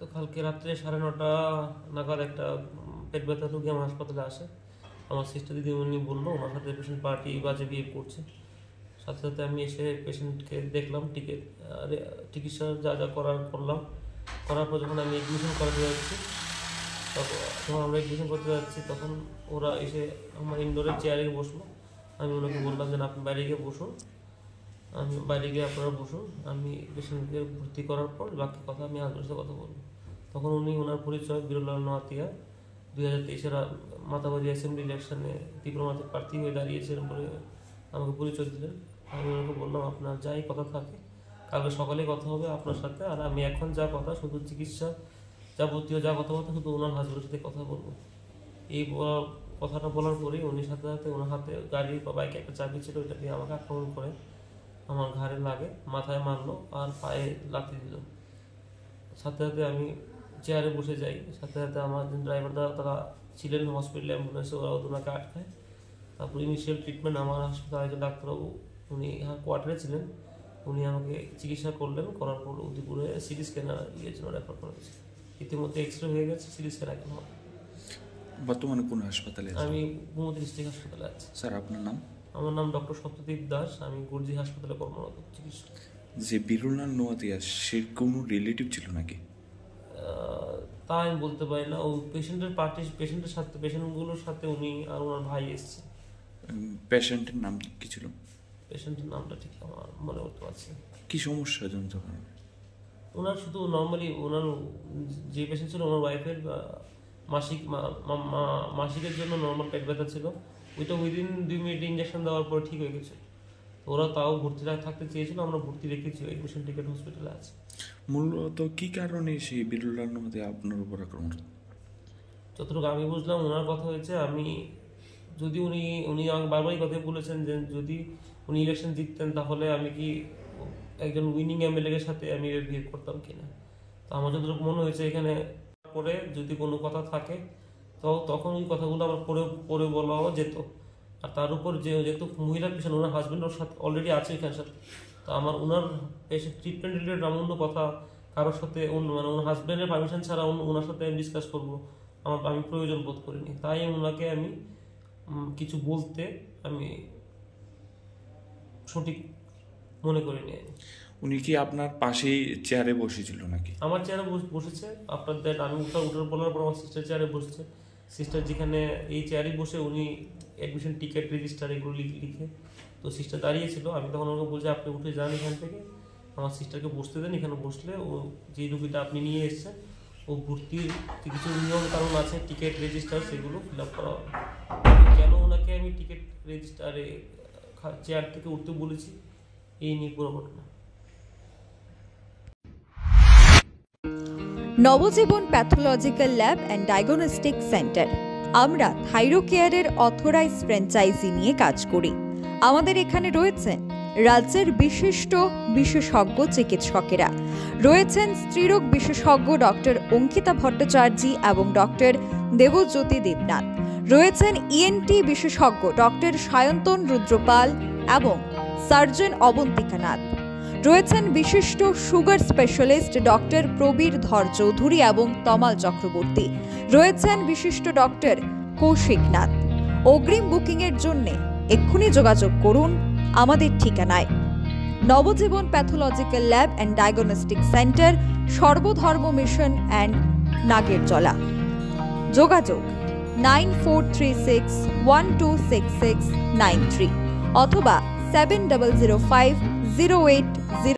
তো কালকে রাত্রে 9:30 নাগাদ একটা পেট ব্যথা রোগী আমার হাসপাতালে আসে। আমার সিস্টার দিদিমণি বললো ওনার সাথে পেশেন্ট পার্টি বাজে বিহেভ করছে। সাথে সাথে আমি এসে পেশেন্টকে দেখলাম, চিকিৎসা যা যা করলাম। করার পর যখন আমি এডমিশন করাতে যাচ্ছি তখন ওরা এসে আমার ইনডোরের চেয়ারে বসলো। আমি ওনাকে বললাম যে আপনি বাইরে গিয়ে বসুন, আমি বাইরে গিয়ে আপনারা বসুন, আমি পেশেন্টকে ভর্তি করার পর বাকি কথা আমি হাসপাতালের সাথে কথা বলবো। তখন উনি ওনার পরিচয় বিরুল্লাহ নোয়াতিয়া 2023-এর মাতাবাড়ি অ্যাসেম্বলি ইলেকশনে ত্রিপুরাতে প্রার্থী হয়ে দাঁড়িয়েছেন বলে আমাকে পরিচয় দিলেন। আমি ওনাকে বললাম আপনার যাই কথা থাকে কালকে সকালে কথা হবে আপনার সাথে, আর আমি এখন যা কথা শুধু চিকিৎসা যাবতীয় যা কথাবার্তা শুধু ওনার হাজবেন্ডের সাথে কথা বলবো। এই কথাটা বলার পরেই উনি সাথে সাথে ওনার হাতে গাড়ি বা বাইকে একটা চাবি ছিল, ওইটা দিয়ে আমাকে আক্রমণ করে আমার ঘাড়ে লাগে, মাথায় মারলো আর পায়ে লাথি দিল। সাথে সাথে আমি চেয়ারে বসে যাই। সাথে সাথে আমার ড্রাইভার দ্বারা তারা ছিলেন হসপিটালে, অ্যাম্বুলেন্সে, ওরা ওনাকে আটকায়। তারপর ইনিশিয়াল ট্রিটমেন্ট আমার হাসপাতালে একজন ডাক্তারবাবু উনি কোয়ার্টারে ছিলেন, উনি আমাকে চিকিৎসা করলেন। করার পর উদয়পুরে সিটি স্ক্যানার জন্য রেফার করা হয়েছে। ইতিমধ্যে এক্সরে হয়ে গেছে, সিটি স্ক্যান এখন হবে। বর্তমানে কোন হাসপাতালে আছেন? আমি কুমুদ ডিস্ট্রিক্ট হাসপাতালে আছি। স্যার আপনার নাম? আমার নাম ডক্টর সত্যদীপ দাস, আমি গুরজি হাসপাতালে কর্মরত চিকিৎসক। যে বিরুল্লাহ নোয়াতিয়া সে কোনো রিলেটিভ ছিল নাকি? তা আমি বলতে পারি না। ও পেশেন্টগুলোর সাথে উনি আর ওনার ভাই এসছে। পেশেন্টের নাম কি ছিল? পেশেন্টের নামটা ঠিক আমার মনে করতে পারছি। কি সমস্যা জন্য? ওনার শুধু নর্মালি ওনার যে পেশেন্ট ছিল ওনার ওয়াইফের মাসিকের জন্য নর্মাল পেট ব্যথা ছিল, ওইটা উইদিন 2 মিনিট ইঞ্জেকশন দেওয়ার পর ঠিক হয়ে গেছে। ওরা তাও ভর্তি থাকতে চেয়েছিল, আমরা ভর্তি রেখেছি, এডমিশন টিকেট হসপিটালে আছে। মূলত কি কারণে সেই বিরুল্লাহ নোয়াতিয়া আপনার উপর আক্রমণ? যতটুকু আমি বুঝলাম ওনার কথা হয়েছে, যদি উনি আমাকে বারবারই কথা বলেছেন যে যদি উনি ইলেকশন জিততেন তাহলে আমি কি একজন উইনিং এমএলএর সাথে আমি বিহেভ করতাম কিনা। তো আমার যতটুকু মনে হয়েছে এখানে পরে যদি কোনো কথা থাকে তো তখন ওই কথাগুলো আমার পরে বলাও যেত। আর তার উপর যেহেতু মহিলা পেশেন্ট, ওনার হাজব্যান্ড ওর সাথে অলরেডি আছে এখানে সাথে, তো আমার ওনার পেশেন্ট ট্রিটমেন্ট রিলেটেড এমন কথা কারোর সাথে মানে ওনার হাজব্যান্ডের পারমিশন ছাড়া ওনার সাথে আমি ডিসকাস করবো আমি প্রয়োজন বোধ করিনি। তাই ওনাকে আমি কিছু বলতে আমি সঠিক মনে করিনি। উনি কি আপনার পাশেই চেয়ারে বসেছিল নাকি? আমার চেয়ারে বসেছে। আফটার দ্যাট আমি উঠার বলার পর আমার সিস্টার চেয়ারে বসেছে। সিস্টার যেখানে এই চেয়ারে বসে উনি অ্যাডমিশন টিকিট রেজিস্টার এগুলো লিখে, তো সিস্টার দাঁড়িয়েছিল। আমি তখন ওনাকে বলছি আপনি উঠে যান এখান থেকে, আমার সিস্টারকে বসতে দেন, এখানে বসলে ও যে রুগীটা আপনি নিয়ে এসছেন ও ভর্তির কিছু নিয়ম কারণ আছে, টিকিট রেজিস্টার সেগুলো ফিল আপ করা হবে। কেন ওনাকে আমি টিকিট রেজিস্টারে চেয়ার থেকে উঠতে বলেছি এই নিয়ে পুরো ঘটনা। Nabajiban pathological lab and diagnostic centre. আমরা থাইরোকেয়ারের অথরাইজ ফ্র্যাঞ্চাইজি নিয়ে কাজ করি। আমাদের এখানে রয়েছেন রাজ্যের বিশিষ্ট বিশেষজ্ঞ চিকিৎসকেরা, রয়েছেন স্ত্রীরোগ বিশেষজ্ঞ ডক্টর অঙ্কিতা ভট্টাচার্য এবং ডক্টর দেবজ্যোতি দেবনাথ, রয়েছেন ইএনটি বিশেষজ্ঞ ডক্টর সায়ন্তন রুদ্রপাল এবং সার্জন অবন্তিকা নাথ, রয়েছেন বিশিষ্ট সুগার স্পেশালিস্ট ডক্টর প্রবীর ধর চৌধুরী এবং তমাল চক্রবর্তী, রয়েছেন বিশিষ্ট ডক্টর কৌশিক নাথ। অগ্রিম বুকিংয়ের জন্য এক্ষুনি যোগাযোগ করুন আমাদের ঠিকানায়। Nabajiban pathological lab and diagnostic centre, Sarbadharma mission and Nagerjala. যোগাযোগ 9436126693 অথবা 700508